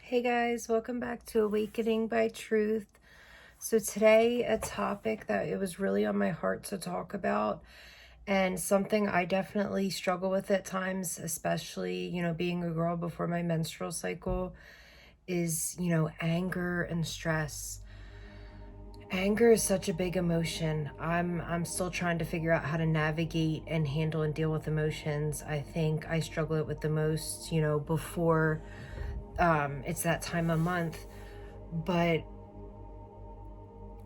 Hey guys, welcome back to Awakening by Truth. So today, a topic that it was really on my heart to talk about, and something I definitely struggle with at times, especially, being a girl before my menstrual cycle, is, anger and stress. Anger is such a big emotion. I'm still trying to figure out how to navigate and handle and deal with emotions. I think I struggle with the most, before it's that time of month. But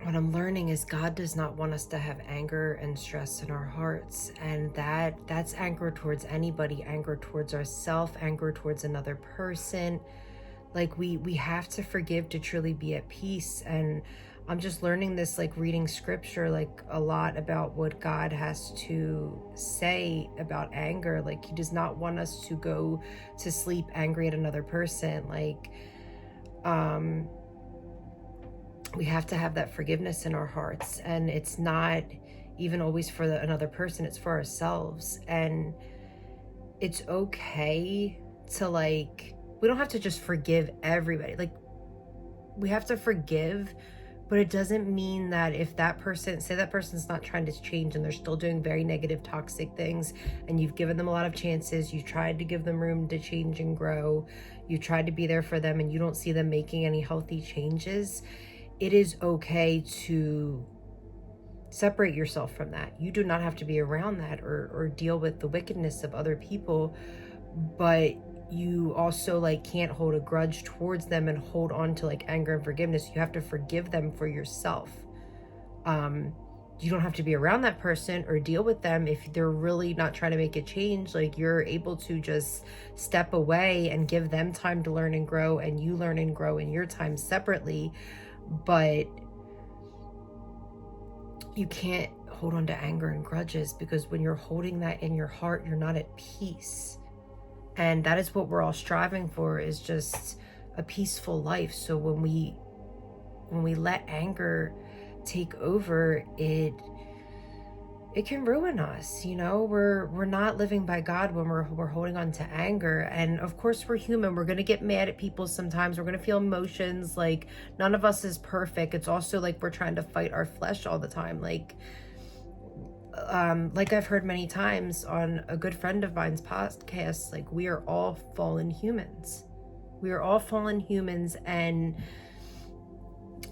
what I'm learning is God does not want us to have anger and stress in our hearts, and that's anger towards anybody, anger towards ourselves, anger towards another person. Like we have to forgive to truly be at peace. And I'm just learning this, like reading scripture, like a lot about what God has to say about anger. Like he does not want us to go to sleep angry at another person. We have to have that forgiveness in our hearts, and it's not even always for another person, it's for ourselves. And it's okay to, like, we don't have to just forgive everybody. Like, we have to forgive, but it doesn't mean that if that person, say that person's not trying to change and they're still doing very negative, toxic things, and you've given them a lot of chances, you tried to give them room to change and grow, you tried to be there for them, and you don't see them making any healthy changes, it is okay to separate yourself from that. You do not have to be around that or deal with the wickedness of other people, but you also, like, can't hold a grudge towards them and hold on to, like, anger and forgiveness. You have to forgive them for yourself. You don't have to be around that person or deal with them if they're really not trying to make a change. Like, you're able to just step away and give them time to learn and grow, and you learn and grow in your time separately. But you can't hold on to anger and grudges, because when you're holding that in your heart, you're not at peace. And that is what we're all striving for, is just a peaceful life. So when we let anger take over, it can ruin us. We're not living by God when we're holding on to anger. And of course, we're human, we're going to get mad at people sometimes, we're going to feel emotions. Like, none of us is perfect. It's also like we're trying to fight our flesh all the time. Like I've heard many times on a good friend of mine's podcast, like, we are all fallen humans. We are all fallen humans, and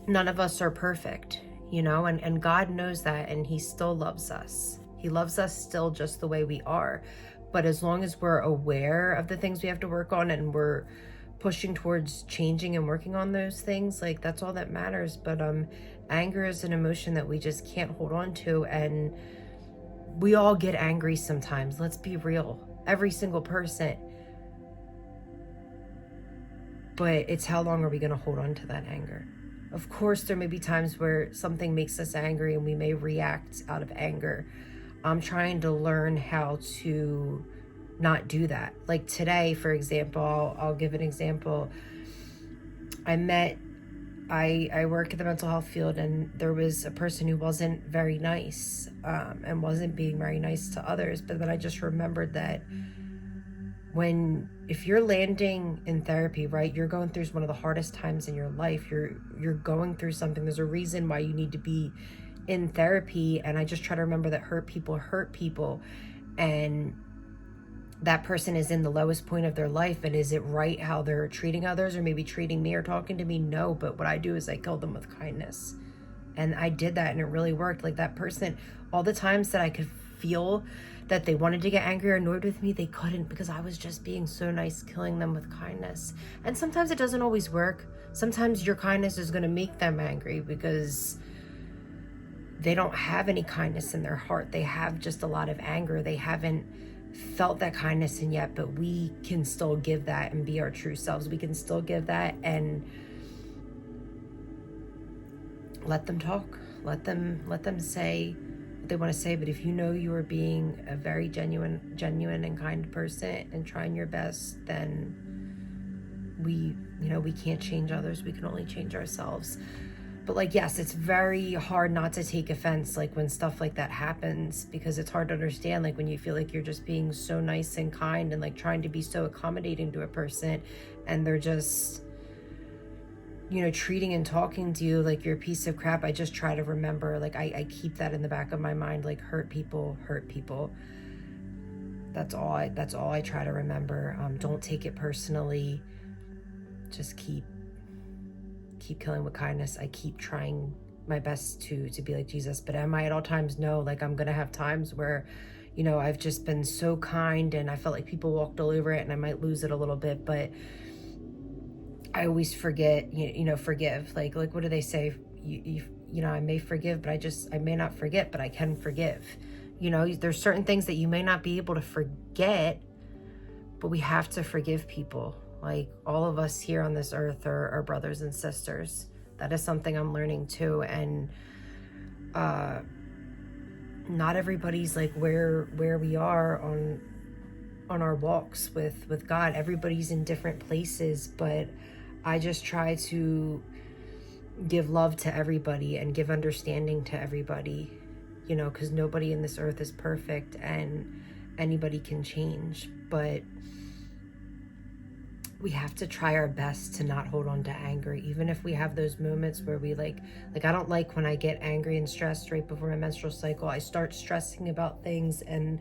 none of us are perfect, and God knows that, and he still loves us. He loves us still just the way we are. But as long as we're aware of the things we have to work on, and we're pushing towards changing and working on those things, like, that's all that matters. But anger is an emotion that we just can't hold on to, and we all get angry sometimes. Let's be real. Every single person. But it's how long are we going to hold on to that anger? Of course, there may be times where something makes us angry and we may react out of anger. I'm trying to learn how to not do that. Like today, for example, I'll give an example. I work in the mental health field, and there was a person who wasn't very nice, and wasn't being very nice to others. But then I just remembered that if you're landing in therapy, right, you're going through one of the hardest times in your life. You're going through something. There's a reason why you need to be in therapy. And I just try to remember that hurt people, and that person is in the lowest point of their life. And is it right how they're treating others, or maybe treating me or talking to me? No. But what I do is I kill them with kindness. And I did that, and it really worked. Like, that person, all the times that I could feel that they wanted to get angry or annoyed with me, they couldn't, because I was just being so nice, killing them with kindness. And sometimes it doesn't always work. Sometimes your kindness is going to make them angry, because they don't have any kindness in their heart. They have just a lot of anger. They haven't felt that kindness in yet. But we can still give that and be our true selves. We can still give that and let them talk. Let them say what they want to say. But if you know you are being a very genuine and kind person and trying your best, then we can't change others. We can only change ourselves. But, like, yes, it's very hard not to take offense, like, when stuff like that happens, because it's hard to understand, like, when you feel like you're just being so nice and kind and, like, trying to be so accommodating to a person, and they're just treating and talking to you like you're a piece of crap, I just try to remember, like, I keep that in the back of my mind, like, hurt people. That's all I try to remember. Don't take it personally. Just keep killing with kindness. I keep trying my best to be like Jesus, but am I at all times? No. Like, I'm gonna have times where, I've just been so kind and I felt like people walked all over it and I might lose it a little bit, but I always forget, forgive. Like what do they say? I may forgive, but I may not forget, but I can forgive. There's certain things that you may not be able to forget, but we have to forgive people. Like, all of us here on this earth are brothers and sisters. That is something I'm learning too. And not everybody's like where we are on our walks with God. Everybody's in different places, but I just try to give love to everybody and give understanding to everybody, because nobody in this earth is perfect and anybody can change. But we have to try our best to not hold on to anger, even if we have those moments where we like I don't like when I get angry and stressed right before my menstrual cycle. I start stressing about things, and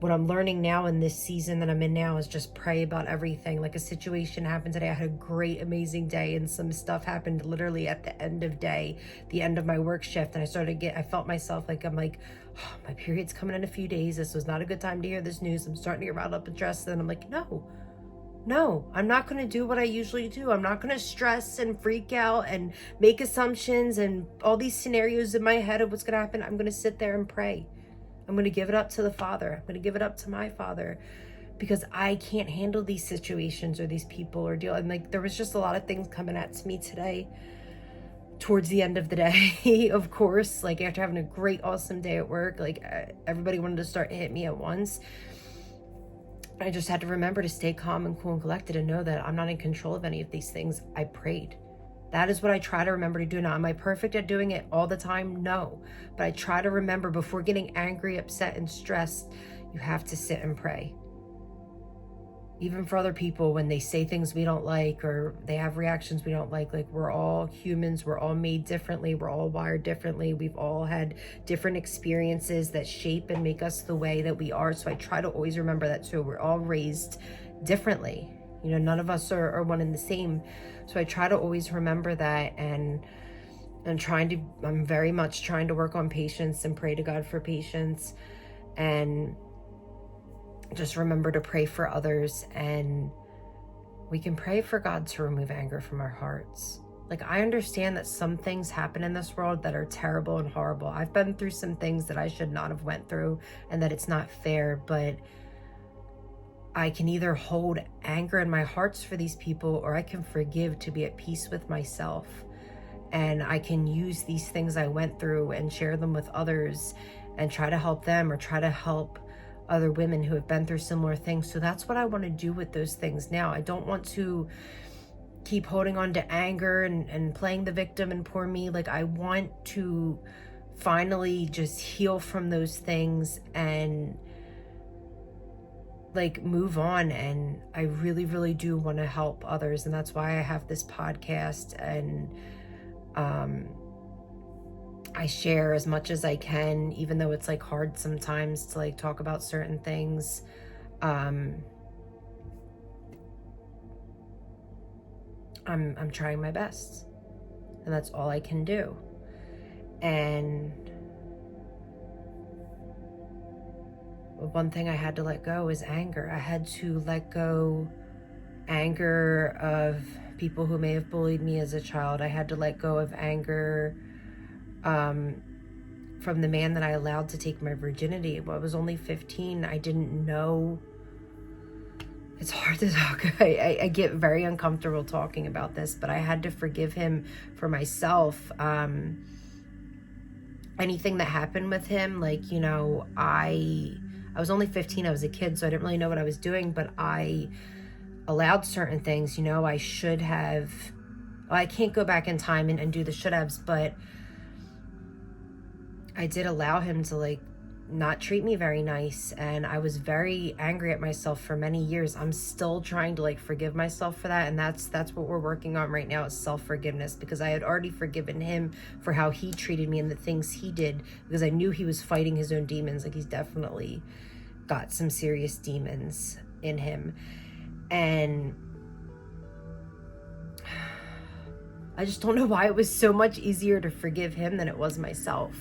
what I'm learning now in this season that I'm in now is just pray about everything. Like, a situation happened today. I had a great, amazing day, and some stuff happened literally at the end of day, the end of my work shift. And I felt myself like, I'm like, oh, my period's coming in a few days. This was not a good time to hear this news. I'm starting to get riled up and stressed. And I'm like, no, I'm not going to do what I usually do. I'm not going to stress and freak out and make assumptions and all these scenarios in my head of what's going to happen. I'm going to sit there and pray. I'm going to give it up to the Father. I'm going to give it up to my Father, because I can't handle these situations or these people or deal. And like, there was just a lot of things coming at me today towards the end of the day, of course, like after having a great, awesome day at work, like everybody wanted to start to hit me at once. I just had to remember to stay calm and cool and collected and know that I'm not in control of any of these things. I prayed. That is what I try to remember to do now. Am I perfect at doing it all the time? No. But I try to remember, before getting angry, upset, and stressed, you have to sit and pray. Even for other people, when they say things we don't like or they have reactions we don't like, we're all humans. We're all made differently. We're all wired differently. We've all had different experiences that shape and make us the way that we are. So I try to always remember that too. We're all raised differently. None of us are one and the same. So I try to always remember that, and I'm very much trying to work on patience and pray to God for patience, and just remember to pray for others. And we can pray for God to remove anger from our hearts. Like, I understand that some things happen in this world that are terrible and horrible. I've been through some things that I should not have went through, and that it's not fair, but I can either hold anger in my hearts for these people, or I can forgive to be at peace with myself. And I can use these things I went through and share them with others and try to help them, or try to help other women who have been through similar things. So that's what I want to do with those things now. I don't want to keep holding on to anger and playing the victim and poor me. Like, I want to finally just heal from those things and move on. And I really, really do want to help others. And that's why I have this podcast, and I share as much as I can, even though it's hard sometimes to talk about certain things. I'm trying my best, and that's all I can do. And one thing I had to let go is anger. I had to let go anger of people who may have bullied me as a child. I had to let go of anger from the man that I allowed to take my virginity. When I was only 15, I didn't know. It's hard to talk. I get very uncomfortable talking about this, but I had to forgive him for myself. Anything that happened with him, I was only 15. I was a kid, so I didn't really know what I was doing, but I allowed certain things. I should have. Well, I can't go back in time and do the should haves, but I did allow him to not treat me very nice, and I was very angry at myself for many years. I'm still trying to like forgive myself for that, and that's what we're working on right now, is self-forgiveness, because I had already forgiven him for how he treated me and the things he did, because I knew he was fighting his own demons. Like, he's definitely got some serious demons in him. And I just don't know why it was so much easier to forgive him than it was myself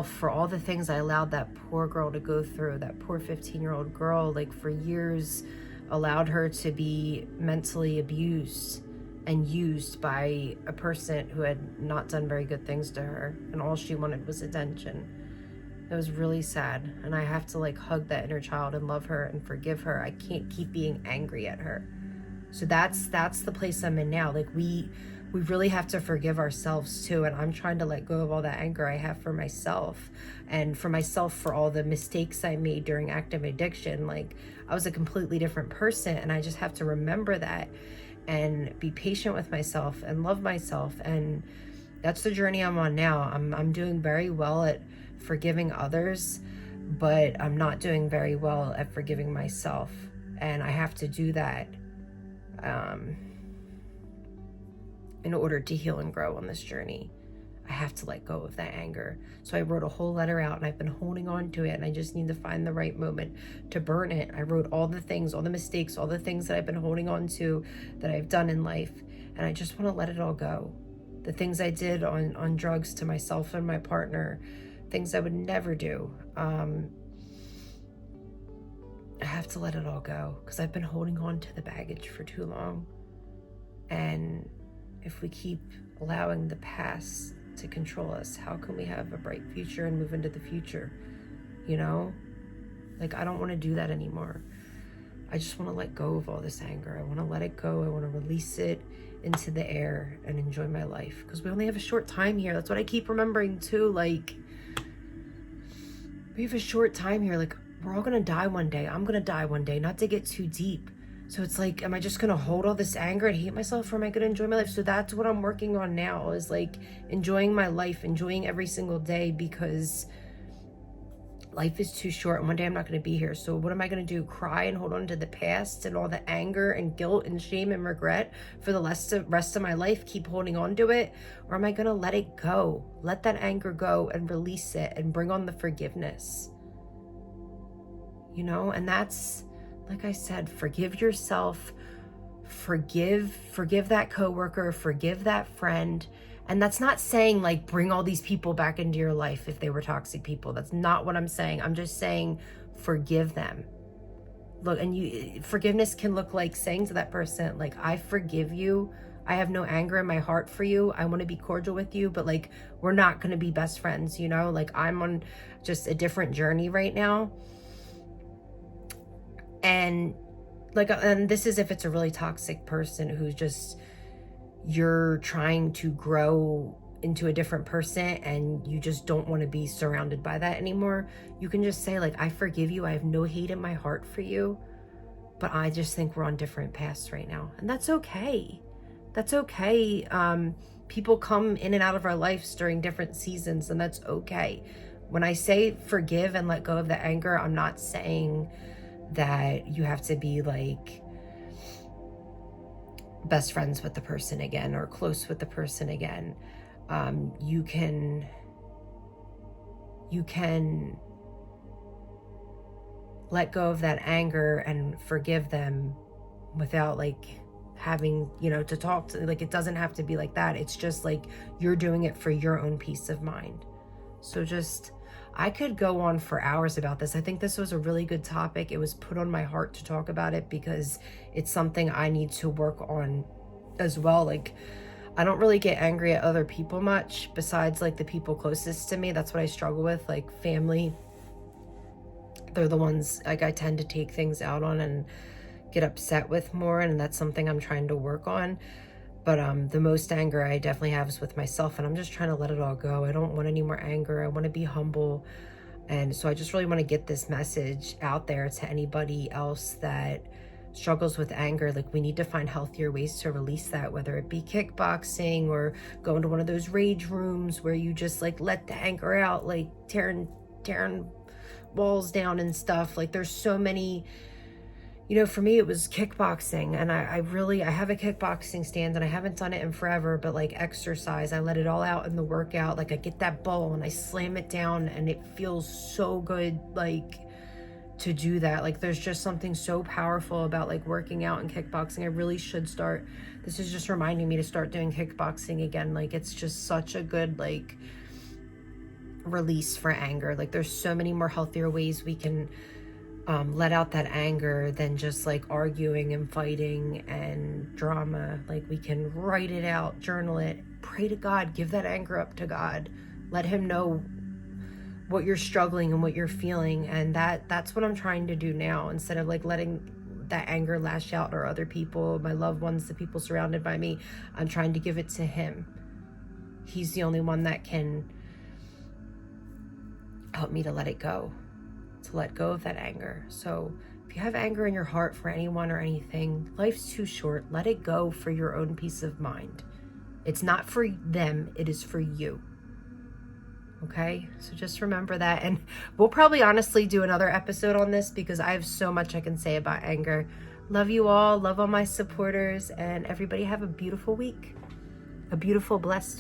for all the things I allowed that poor girl to go through, that poor 15-year-old girl, like for years, allowed her to be mentally abused and used by a person who had not done very good things to her, and all she wanted was attention. It was really sad, and I have to like hug that inner child and love her and forgive her. I can't keep being angry at her. So that's the place I'm in now. Like, we really have to forgive ourselves too. And I'm trying to let go of all that anger I have for myself, and for myself for all the mistakes I made during active addiction. Like, I was a completely different person, and I just have to remember that and be patient with myself and love myself. And that's the journey I'm on now. I'm doing very well at forgiving others, but I'm not doing very well at forgiving myself. And I have to do that in order to heal and grow on this journey. I have to let go of that anger. So I wrote a whole letter out, and I've been holding on to it, and I just need to find the right moment to burn it. I wrote all the things, all the mistakes, all the things that I've been holding on to that I've done in life, and I just want to let it all go. The things I did on drugs to myself and my partner, things I would never do. I have to let it all go, because I've been holding on to the baggage for too long. And if we keep allowing the past to control us, how can we have a bright future and move into the future? You know, like, I don't want to do that anymore. I just want to let go of all this anger. I want to let it go. I want to release it into the air and enjoy my life, because we only have a short time here. That's what I keep remembering too. Like, we have a short time here. Like, we're all gonna die one day. I'm gonna die one day. Not to get too deep. So it's like, am I just gonna hold all this anger and hate myself, or am I gonna enjoy my life? So that's what I'm working on now, is like enjoying my life, enjoying every single day, because life is too short, and one day I'm not gonna be here. So what am I gonna do? Cry and hold on to the past and all the anger and guilt and shame and regret for the rest of my life? Keep holding on to it? Or am I gonna let it go? Let that anger go and release it and bring on the forgiveness. You know, and that's, like I said, forgive yourself, forgive that coworker, forgive that friend. And that's not saying like bring all these people back into your life if they were toxic people. That's not what I'm saying. I'm just saying forgive them. Look, and forgiveness can look like saying to that person, like, I forgive you. I have no anger in my heart for you. I want to be cordial with you, but like, we're not going to be best friends, you know? Like, I'm on just a different journey right now. And like, and this is if it's a really toxic person who's just, you're trying to grow into a different person and you just don't want to be surrounded by that anymore. You can just say like, I forgive you. I have no hate in my heart for you, but I just think we're on different paths right now. And that's okay. That's okay. People come in and out of our lives during different seasons, and that's okay. When I say forgive and let go of the anger, I'm not saying that you have to be like best friends with the person again or close with the person again. You can let go of that anger and forgive them without like having, you know, to talk to, like, it doesn't have to be like that. It's just like you're doing it for your own peace of mind. So just, I could go on for hours about this. I think this was a really good topic. It was put on my heart to talk about it because it's something I need to work on as well. Like, I don't really get angry at other people much besides like the people closest to me. That's what I struggle with, like family. They're the ones like I tend to take things out on and get upset with more, and that's something I'm trying to work on. But the most anger I definitely have is with myself, and I'm just trying to let it all go. I don't want any more anger. I want to be humble. And so I just really want to get this message out there to anybody else that struggles with anger. Like, we need to find healthier ways to release that, whether it be kickboxing or go into one of those rage rooms where you just like let the anger out, like tearing tearing walls down and stuff. Like there's so many, you know, for me it was kickboxing, and I have a kickboxing stand and I haven't done it in forever, but like exercise, I let it all out in the workout. Like I get that ball and I slam it down and it feels so good, like to do that. Like there's just something so powerful about like working out and kickboxing. I really should start. This is just reminding me to start doing kickboxing again. Like it's just such a good like release for anger. Like there's so many more healthier ways we can let out that anger than just like arguing and fighting and drama. Like we can write it out, journal it, pray to God, give that anger up to God, let him know what you're struggling and what you're feeling. And that's what I'm trying to do now, instead of like letting that anger lash out or other people, my loved ones, the people surrounded by me. I'm trying to give it to him. He's the only one that can help me to let it go, to let go of that anger. So if you have anger in your heart for anyone or anything, life's too short. Let it go for your own peace of mind. It's not for them, it is for you. Okay, so just remember that. And we'll probably honestly do another episode on this because I have so much I can say about anger. Love you all, love all my supporters, and everybody have a beautiful week, a beautiful, blessed